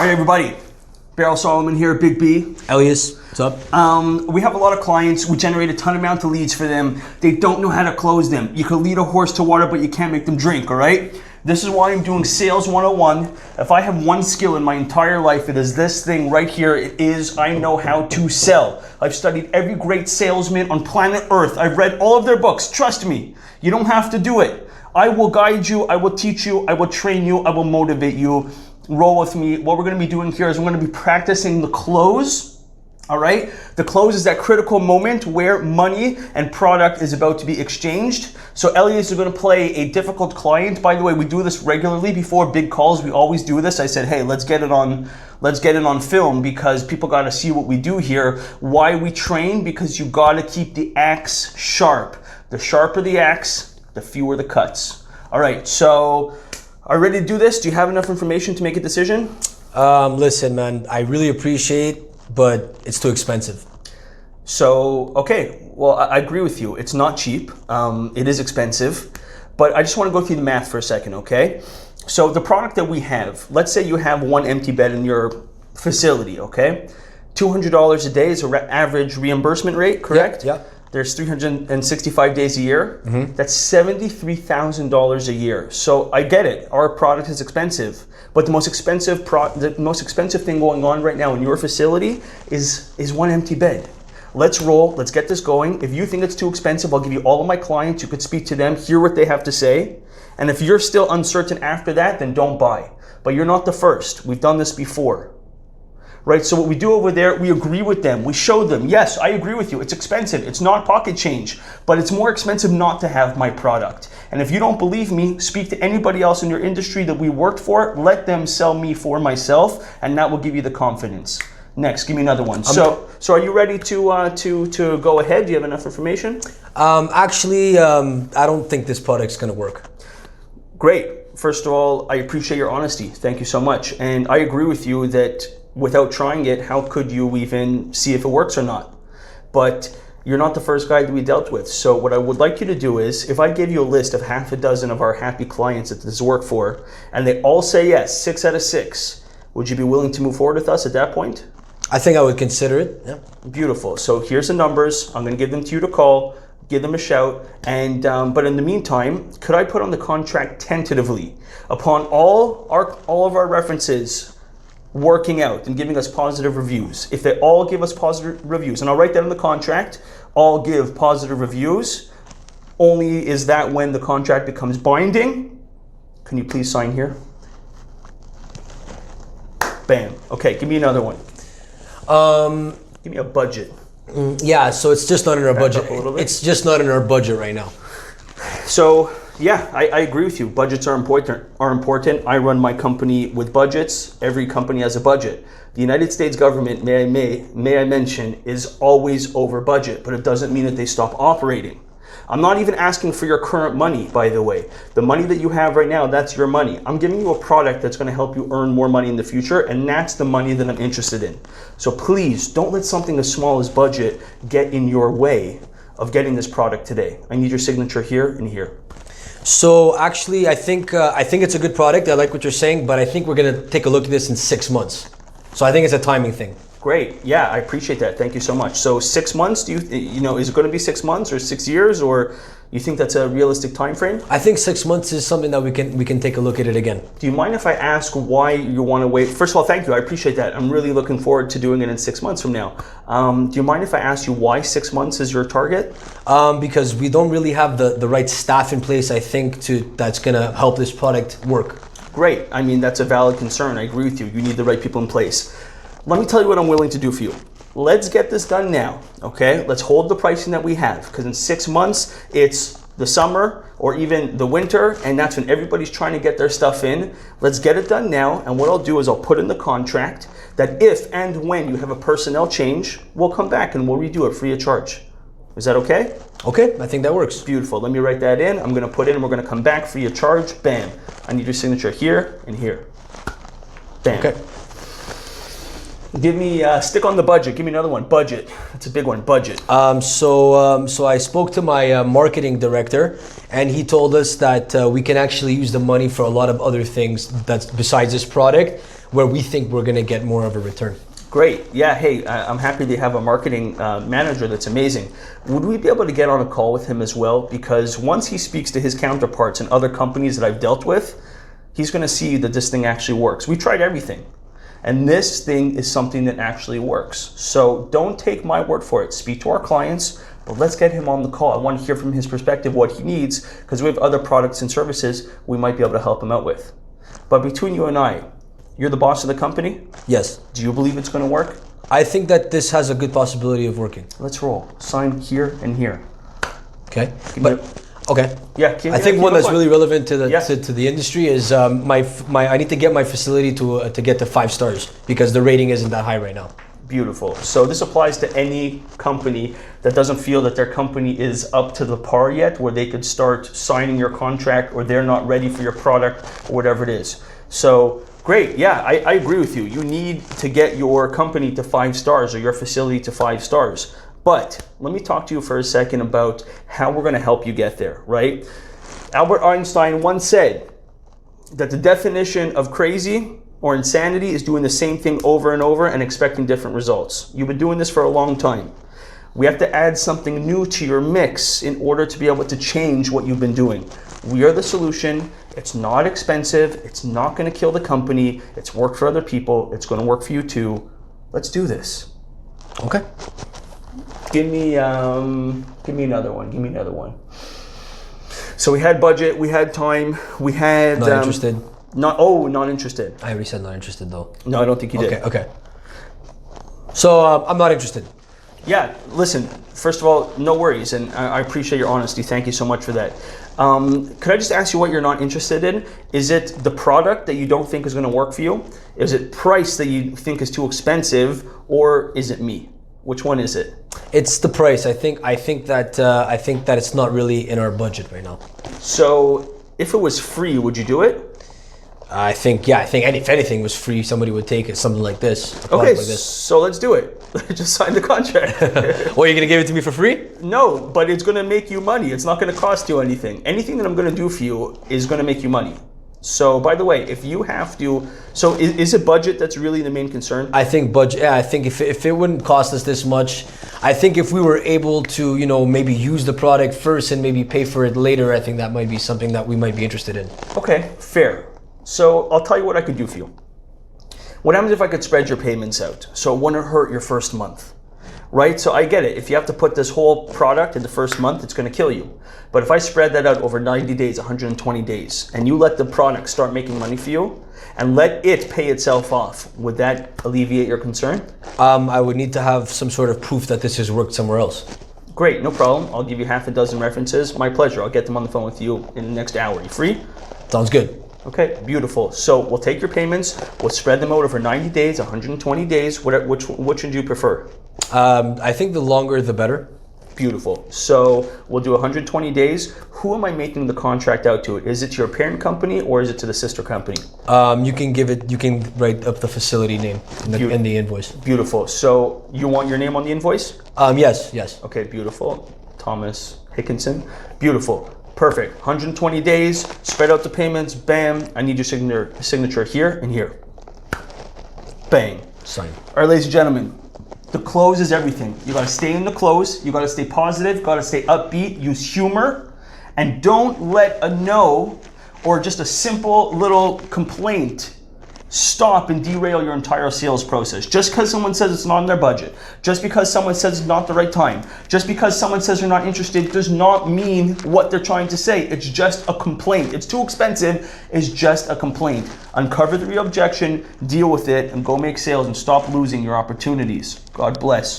All right, everybody. Beryl Solomon here, Big B. Elias, what's up? We have a lot of clients. We generate a ton amount of leads for them. They don't know how to close them. You can lead a horse to water, but you can't make them drink, all right? This is why I'm doing Sales 101. If I have one skill in my entire life, it is this thing right here. It is I know how to sell. I've studied every great salesman on planet Earth. I've read all of their books. Trust me, you don't have to do it. I will guide you. I will teach you. I will train you. I will motivate you. Roll with me. What we're going to be doing here is we're going to be practicing the close. All right. The close is that critical moment where money and product is about to be exchanged. So Elias is going to play a difficult client. By the way, we do this regularly before big calls. We always do this. I said, hey, let's get it on film because people got to see what we do here. Why we train? Because you got to keep the axe sharp. The sharper the axe, the fewer the cuts. All right. So are you ready to do this? Do you have enough information to make a decision? Listen, man, I really appreciate, but it's too expensive. So, okay, well, I agree with you. It's not cheap. It is expensive, but I just want to go through the math for a second, okay? So the product that we have, let's say you have one empty bed in your facility, okay? $200 a day is an average reimbursement rate, correct? Yeah. There's 365 days a year. Mm-hmm. That's $73,000 a year. So I get it. Our product is expensive, but the most expensive thing going on right now in your facility is one empty bed. Let's roll. Let's get this going. If you think it's too expensive, I'll give you all of my clients. You could speak to them, hear what they have to say. And if you're still uncertain after that, then don't buy. But you're not the first. We've done this before. Right, so what we do over there, we agree with them. We show them, yes, I agree with you. It's expensive. It's not pocket change, but it's more expensive not to have my product. And if you don't believe me, speak to anybody else in your industry that we worked for. Let them sell me for myself, and that will give you the confidence. Next, give me another one. So are you ready to go ahead? Do you have enough information? Actually, I don't think this product's gonna work. Great. First of all, I appreciate your honesty. Thank you so much. And I agree with you that without trying it, how could you even see if it works or not? But you're not the first guy that we dealt with. So what I would like you to do is, if I give you a list of half a dozen of our happy clients that this work for, and they all say yes, 6 out of 6, would you be willing to move forward with us at that point? I think I would consider it, yeah. Beautiful. So here's the numbers. I'm gonna give them to you to call, give them a shout, and but in the meantime, could I put on the contract tentatively upon all of our references working out and giving us positive reviews? If they all give us positive reviews, and I'll write that in the contract, all give positive reviews, only is that when the contract becomes binding. Can you please sign here? Bam. Okay, give me another one. Give me a budget. Yeah, so it's just not in our budget. It's just not in our budget right now. So yeah, I agree with you. Budgets are important. I run my company with budgets. Every company has a budget. The United States government, may I mention, is always over budget, but it doesn't mean that they stop operating. I'm not even asking for your current money, by the way. The money that you have right now, that's your money. I'm giving you a product that's going to help you earn more money in the future, and that's the money that I'm interested in. So please, don't let something as small as budget get in your way of getting this product today. I need your signature here and here. So actually, I think it's a good product. I like what you're saying, but I think we're gonna take a look at this in 6 months. So I think it's a timing thing. Great. Yeah, I appreciate that. Thank you so much. So 6 months, is it going to be 6 months or 6 years, or you think that's a realistic time frame? I think 6 months is something that we can take a look at it again. Do you mind if I ask why you want to wait? First of all, thank you. I appreciate that. I'm really looking forward to doing it in 6 months from now. Do you mind if I ask you why 6 months is your target? Because we don't really have the right staff in place, I think, that's going to help this product work. Great. I mean, that's a valid concern. I agree with you. You need the right people in place. Let me tell you what I'm willing to do for you. Let's get this done now, okay? Let's hold the pricing that we have, because in 6 months, it's the summer or even the winter, and that's when everybody's trying to get their stuff in. Let's get it done now, and what I'll do is I'll put in the contract that if and when you have a personnel change, we'll come back and we'll redo it free of charge. Is that okay? Okay, I think that works. Beautiful. Let me write that in. I'm going to put in and we're going to come back free of charge. Bam. I need your signature here and here. Bam. Okay. Give me, stick on the budget. Give me another one. Budget. That's a big one. Budget. So I spoke to my marketing director, and he told us that we can actually use the money for a lot of other things that's besides this product. where we think we're gonna get more of a return. Great. Yeah. Hey, I'm happy they have a marketing manager that's amazing. Would we be able to get on a call with him as well? Because once he speaks to his counterparts and other companies that I've dealt with, he's going to see that this thing actually works. We tried everything, and this thing is something that actually works. So don't take my word for it. Speak to our clients, but let's get him on the call. I want to hear from his perspective what he needs, because we have other products and services we might be able to help him out with. But between you and I, you're the boss of the company? Yes. Do you believe it's going to work? I think that this has a good possibility of working. Let's roll. Sign here and here. Okay. Okay. Yeah. I think one that's really relevant to the Yeah. to the industry is my I need to get my facility to get to 5 stars because the rating isn't that high right now. Beautiful. So this applies to any company that doesn't feel that their company is up to the par yet, where they could start signing your contract, or they're not ready for your product, or whatever it is. So great. Yeah, I agree with you. You need to get your company to 5 stars, or your facility to 5 stars. But let me talk to you for a second about how we're going to help you get there, right? Albert Einstein once said that the definition of crazy or insanity is doing the same thing over and over and expecting different results. You've been doing this for a long time. We have to add something new to your mix in order to be able to change what you've been doing. We are the solution. It's not expensive. It's not going to kill the company. It's worked for other people. It's going to work for you too. Let's do this. Okay. Give me another one. Give me another one. So we had budget. We had time. We had. Not interested. Not interested. I already said not interested though. No, I don't think you did. Okay. So I'm not interested. Yeah, listen, first of all, no worries, and I appreciate your honesty. Thank you so much for that. Could I just ask you what you're not interested in? Is it the product that you don't think is going to work for you? Is it price that you think is too expensive, or is it me? Which one is it? It's the price. I think that it's not really in our budget right now. So, if it was free, would you do it? I think if anything was free, somebody would take it. Something like this. a Okay, product like this. so let's do it. Just sign the contract. Well, you're gonna give it to me for free? No, but it's going to make you money. It's not going to cost you anything. Anything that I'm going to do for you is going to make you money. So, by the way, if you have to, so is it budget that's really the main concern? I think budget. Yeah, I think if it wouldn't cost us this much, I think if we were able to, maybe use the product first and maybe pay for it later, I think that might be something that we might be interested in. Okay, fair. So I'll tell you what I could do for you. What happens if I could spread your payments out so it wouldn't hurt your first month? Right? So I get it. If you have to put this whole product in the first month, it's going to kill you. But if I spread that out over 90 days, 120 days, and you let the product start making money for you and let it pay itself off, would that alleviate your concern? I would need to have some sort of proof that this has worked somewhere else. Great, no problem. I'll give you half a dozen references. My pleasure. I'll get them on the phone with you in the next hour. You free? Sounds good. Okay, beautiful. So we'll take your payments, we'll spread them out over 90 days, 120 days. Which would you prefer? I think the longer the better. Beautiful. So we'll do 120 days. Who am I making the contract out to? Is it to your parent company or is it to the sister company? You can write up the facility name in the invoice. Beautiful. So you want your name on the invoice? Yes. Okay, beautiful. Thomas Hickinson. Beautiful. Perfect. 120 days, spread out the payments, bam. I need your signature here and here. Bang. Sign. All right, ladies and gentlemen, the close is everything. You gotta stay in the close, you gotta stay positive, gotta stay upbeat, use humor, and don't let a no or just a simple little complaint stop and derail your entire sales process. Just because someone says it's not in their budget, just because someone says it's not the right time, just because someone says they're not interested does not mean what they're trying to say. It's just a complaint. It's too expensive. It's just a complaint. Uncover the real objection, deal with it, and go make sales and stop losing your opportunities. God bless.